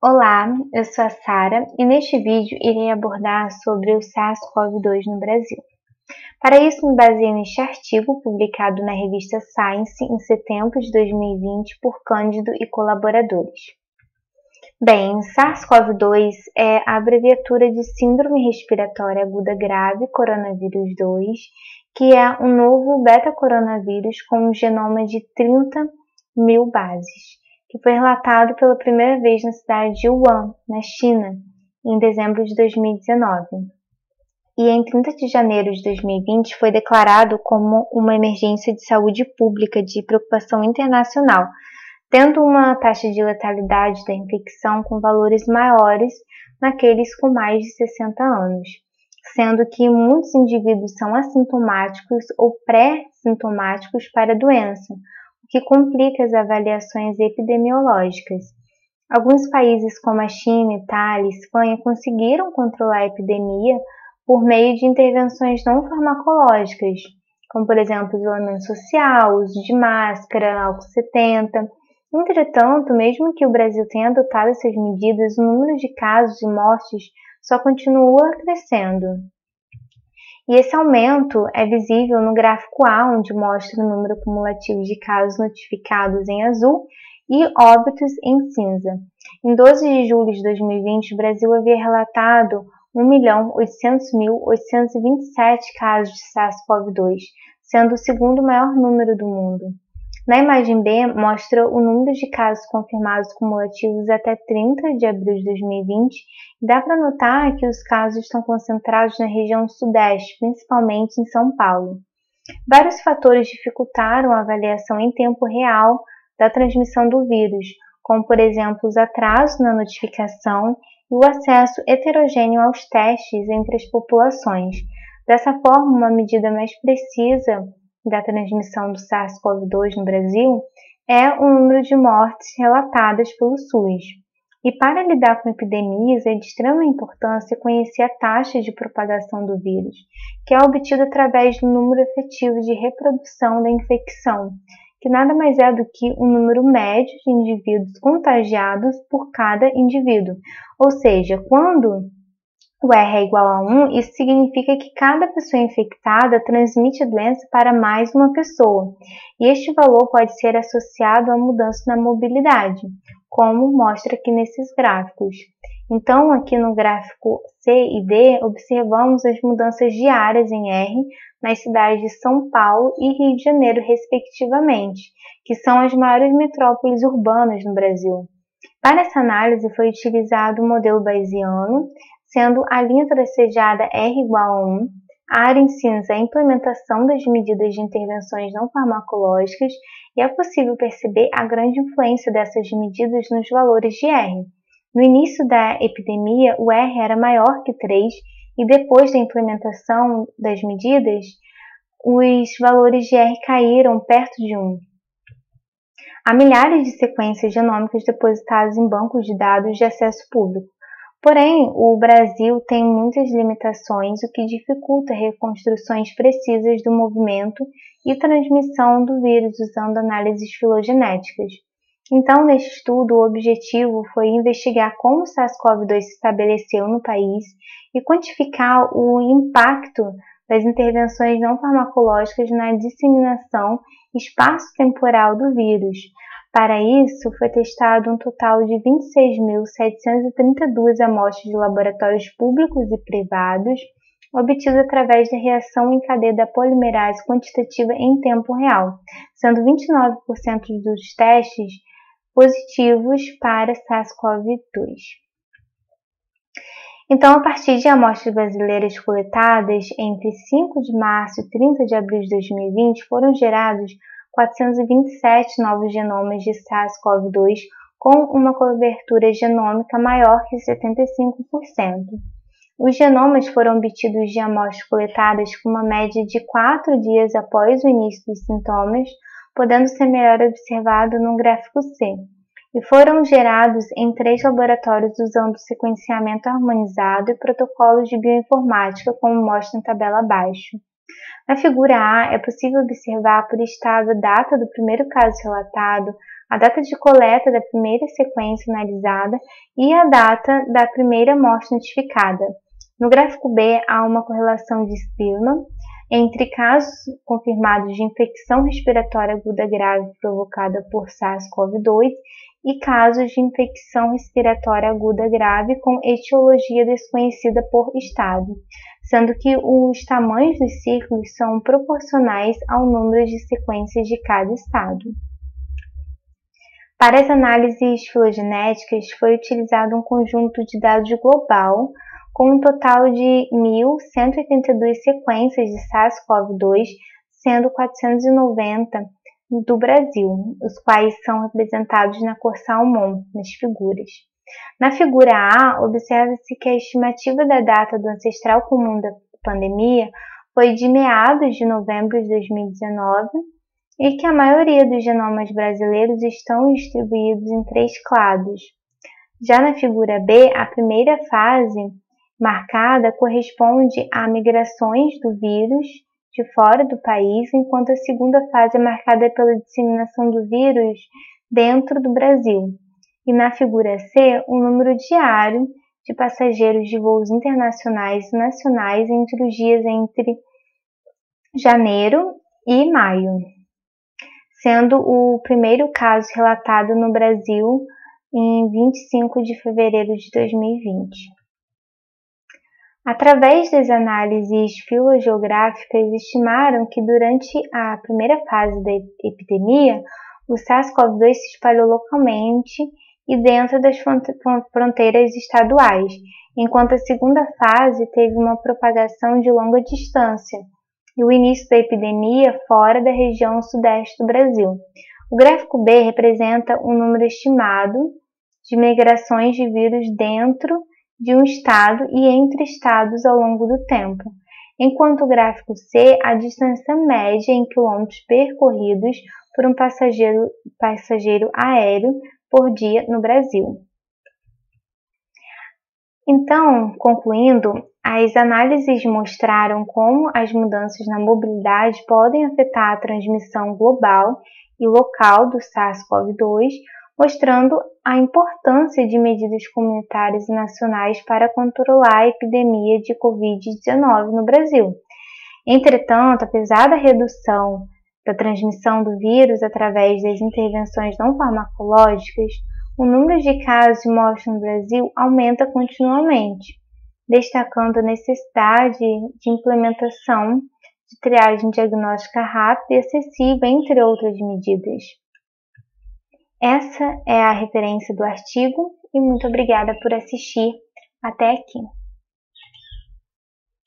Olá, eu sou a Sara e neste vídeo irei abordar sobre o SARS-CoV-2 no Brasil. Para isso, me baseei neste artigo publicado na revista Science em setembro de 2020 por Cândido e colaboradores. Bem, SARS-CoV-2 é a abreviatura de Síndrome Respiratória Aguda Grave Coronavírus 2, que é um novo beta-coronavírus com um genoma de 30 mil bases, que foi relatado pela primeira vez na cidade de Wuhan, na China, em dezembro de 2019. E em 30 de janeiro de 2020 foi declarado como uma emergência de saúde pública de preocupação internacional, tendo uma taxa de letalidade da infecção com valores maiores naqueles com mais de 60 anos, sendo que muitos indivíduos são assintomáticos ou pré-sintomáticos para a doença, o que complica as avaliações epidemiológicas. Alguns países como a China, Itália e Espanha conseguiram controlar a epidemia por meio de intervenções não farmacológicas, como por exemplo isolamento social, uso de máscara, álcool 70. Entretanto, mesmo que o Brasil tenha adotado essas medidas, o número de casos e mortes só continua crescendo. E esse aumento é visível no gráfico A, onde mostra o número cumulativo de casos notificados em azul e óbitos em cinza. Em 12 de julho de 2020, o Brasil havia relatado 1.800.827 casos de SARS-CoV-2, sendo o segundo maior número do mundo. Na imagem B, mostra o número de casos confirmados cumulativos até 30 de abril de 2020 e dá para notar que os casos estão concentrados na região sudeste, principalmente em São Paulo. Vários fatores dificultaram a avaliação em tempo real da transmissão do vírus, como por exemplo os atrasos na notificação e o acesso heterogêneo aos testes entre as populações. Dessa forma, uma medida mais precisa da transmissão do SARS-CoV-2 no Brasil é o número de mortes relatadas pelo SUS. E para lidar com epidemias, é de extrema importância conhecer a taxa de propagação do vírus, que é obtida através do número efetivo de reprodução da infecção, que nada mais é do que um número médio de indivíduos contagiados por cada indivíduo. Ou seja, quando o R é igual a 1, isso significa que cada pessoa infectada transmite a doença para mais uma pessoa, e este valor pode ser associado a mudança na mobilidade, como mostra aqui nesses gráficos. Então, aqui no gráfico C e D, observamos as mudanças diárias em R nas cidades de São Paulo e Rio de Janeiro, respectivamente, que são as maiores metrópoles urbanas no Brasil. Para essa análise foi utilizado o modelo bayesiano, sendo a linha tracejada R igual a 1, a área em cinza a implementação das medidas de intervenções não farmacológicas, e é possível perceber a grande influência dessas medidas nos valores de R. No início da epidemia, o R era maior que 3, e depois da implementação das medidas, os valores de R caíram perto de 1. Há milhares de sequências genômicas depositadas em bancos de dados de acesso público. Porém, o Brasil tem muitas limitações, o que dificulta reconstruções precisas do movimento e transmissão do vírus usando análises filogenéticas. Então, neste estudo, o objetivo foi investigar como o SARS-CoV-2 se estabeleceu no país e quantificar o impacto das intervenções não farmacológicas na disseminação espaço-temporal do vírus. Para isso, foi testado um total de 26.732 amostras de laboratórios públicos e privados, obtidas através da reação em cadeia da polimerase quantitativa em tempo real, sendo 29% dos testes positivos para SARS-CoV-2. Então, a partir de amostras brasileiras coletadas entre 5 de março e 30 de abril de 2020, foram gerados 427 novos genomas de SARS-CoV-2 com uma cobertura genômica maior que 75%. Os genomas foram obtidos de amostras coletadas com uma média de 4 dias após o início dos sintomas, podendo ser melhor observado no gráfico C, e foram gerados em 3 laboratórios usando sequenciamento harmonizado e protocolos de bioinformática, como mostra na tabela abaixo. Na figura A, é possível observar por estado a data do primeiro caso relatado, a data de coleta da primeira sequência analisada e a data da primeira morte notificada. No gráfico B, há uma correlação de Spearman entre casos confirmados de infecção respiratória aguda grave provocada por SARS-CoV-2 e casos de infecção respiratória aguda grave com etiologia desconhecida por estado, sendo que os tamanhos dos círculos são proporcionais ao número de sequências de cada estado. Para as análises filogenéticas, foi utilizado um conjunto de dados global com um total de 1.182 sequências de SARS-CoV-2, sendo 490 do Brasil, os quais são representados na cor salmão, nas figuras. Na figura A, observa-se que a estimativa da data do ancestral comum da pandemia foi de meados de novembro de 2019 e que a maioria dos genomas brasileiros estão distribuídos em 3 clados. Já na figura B, a primeira fase marcada corresponde a migrações do vírus de fora do país, enquanto a segunda fase é marcada pela disseminação do vírus dentro do Brasil. E na figura C, o número diário de passageiros de voos internacionais e nacionais entre os dias entre janeiro e maio, sendo o primeiro caso relatado no Brasil em 25 de fevereiro de 2020. Através das análises filogeográficas, estimaram que durante a primeira fase da epidemia, o SARS-CoV-2 se espalhou localmente e dentro das fronteiras estaduais, enquanto a segunda fase teve uma propagação de longa distância e o início da epidemia fora da região sudeste do Brasil. O gráfico B representa um número estimado de migrações de vírus dentro de um estado e entre estados ao longo do tempo, enquanto o gráfico C, a distância média em quilômetros percorridos por um passageiro aéreo por dia no Brasil. Então, concluindo, as análises mostraram como as mudanças na mobilidade podem afetar a transmissão global e local do SARS-CoV-2, mostrando a importância de medidas comunitárias e nacionais para controlar a epidemia de Covid-19 no Brasil. Entretanto, apesar da redução da transmissão do vírus através das intervenções não farmacológicas, o número de casos de morte no Brasil aumenta continuamente, destacando a necessidade de implementação de triagem diagnóstica rápida e acessível, entre outras medidas. Essa é a referência do artigo e muito obrigada por assistir até aqui.